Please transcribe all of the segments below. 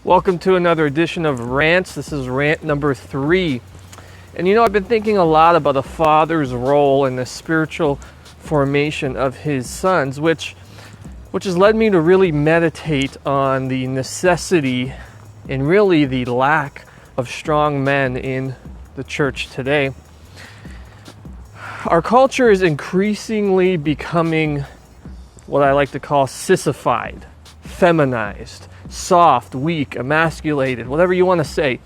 Welcome to another edition of Rants. This is rant number 3. And I've been thinking a lot about a father's role in the spiritual formation of his sons, which has led me to really meditate on the necessity and really the lack of strong men in the church today. Our culture is increasingly becoming what I like to call sissified, feminized, soft, weak, emasculated, whatever you want to say.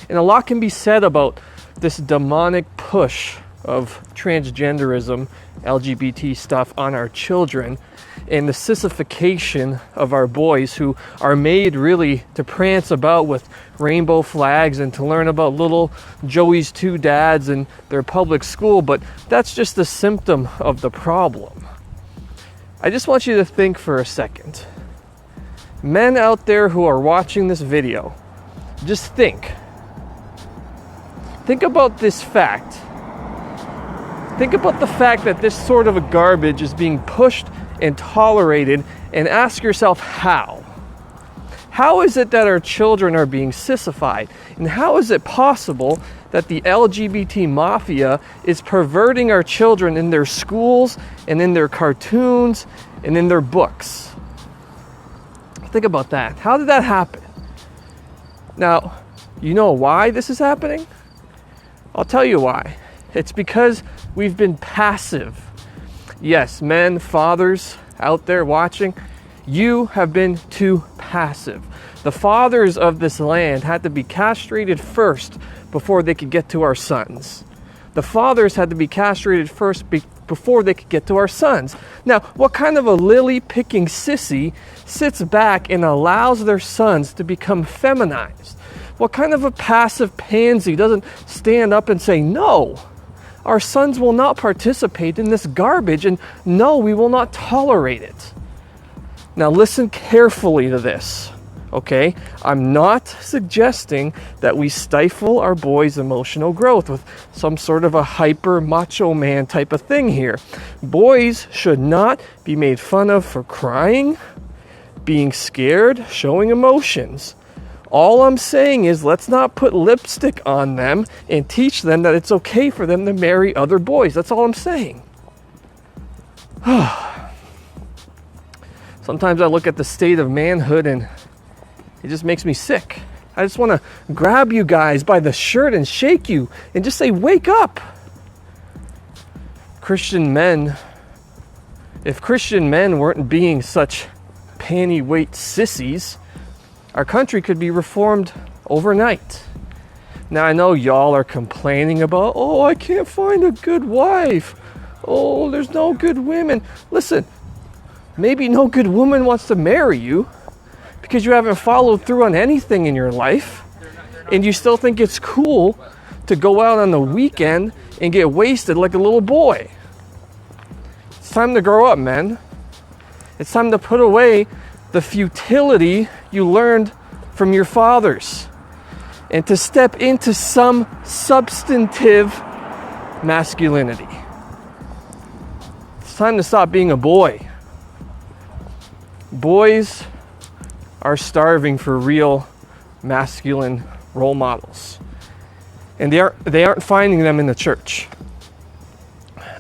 And a lot can be said about this demonic push of transgenderism, LGBT stuff on our children, and the sissification of our boys who are made really to prance about with rainbow flags and to learn about little Joey's two dads in their public school. But that's just a symptom of the problem. I just want you to think for a second. Men out there who are watching this video, just think. Think about this fact. Think about the fact that this sort of a garbage is being pushed and tolerated, and ask yourself how. How is it that our children are being sissified? And how is it possible that the LGBT mafia is perverting our children in their schools and in their cartoons and in their books? Think about that. How did that happen? Now, you know why this is happening? I'll tell you why. It's because we've been passive. Yes, men, fathers out there watching, you have been too passive. The fathers of this land had to be castrated first before they could get to our sons. The fathers had to be castrated first before they could get to our sons. Now, what kind of a lily-picking sissy sits back and allows their sons to become feminized? What kind of a passive pansy doesn't stand up and say, no, our sons will not participate in this garbage, and no, we will not tolerate it. Now listen carefully to this, okay? I'm not suggesting that we stifle our boys' emotional growth with some sort of a hyper macho man type of thing here. Boys should not be made fun of for crying, being scared, showing emotions. All I'm saying is let's not put lipstick on them and teach them that it's okay for them to marry other boys. That's all I'm saying. Sometimes I look at the state of manhood and it just makes me sick. I just want to grab you guys by the shirt and shake you and just say, wake up. Christian men, if Christian men weren't being such panty-weight sissies, our country could be reformed overnight. Now, I know y'all are complaining about, oh, I can't find a good wife. Oh, there's no good women. Listen, maybe no good woman wants to marry you because you haven't followed through on anything in your life, and you still think it's cool to go out on the weekend and get wasted like a little boy. It's time to grow up, man. It's time to put away the futility you learned from your fathers and to step into some substantive masculinity. It's time to stop being a boy. Boys are starving for real masculine role models, and they aren't finding them in the church.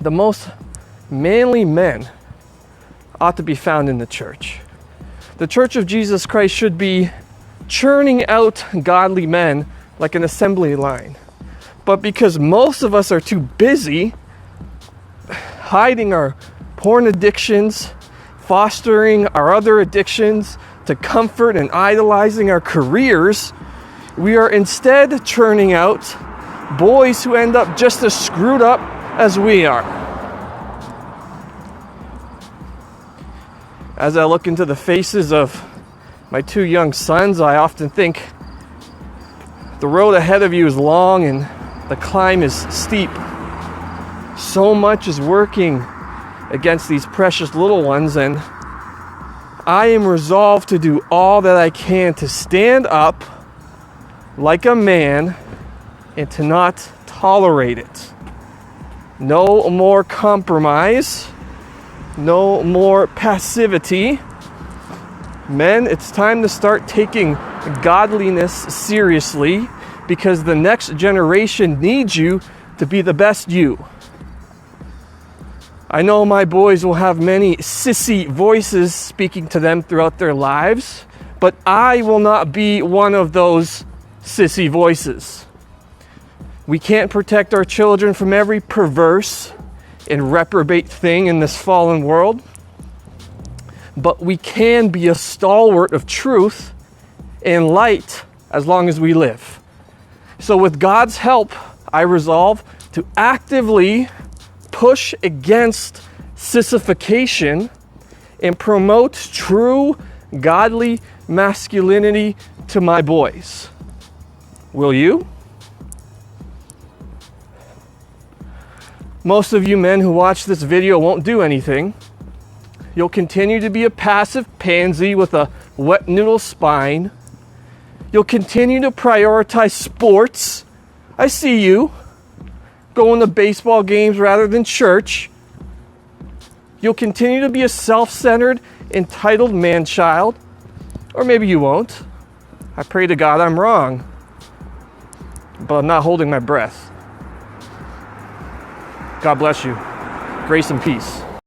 The most manly men ought to be found in the church. The Church of Jesus Christ should be churning out godly men like an assembly line. But because most of us are too busy hiding our porn addictions, fostering our other addictions to comfort and idolizing our careers, we are instead churning out boys who end up just as screwed up as we are. As I look into the faces of my 2 young sons, I often think the road ahead of you is long and the climb is steep. So much is working against these precious little ones, and I am resolved to do all that I can to stand up like a man and to not tolerate it. No more compromise. No more passivity. Men, it's time to start taking godliness seriously, because the next generation needs you to be the best you. I know my boys will have many sissy voices speaking to them throughout their lives, but I will not be one of those sissy voices. We can't protect our children from every perverse and reprobate thing in this fallen world, but we can be a stalwart of truth and light as long as we live. So with God's help, I resolve to actively push against sissification and promote true godly masculinity to my boys. Will you? Most of you men who watch this video won't do anything. You'll continue to be a passive pansy with a wet noodle spine. You'll continue to prioritize sports. I see you going to baseball games rather than church. You'll continue to be a self-centered, entitled man-child. Or maybe you won't. I pray to God I'm wrong. But I'm not holding my breath. God bless you. Grace and peace.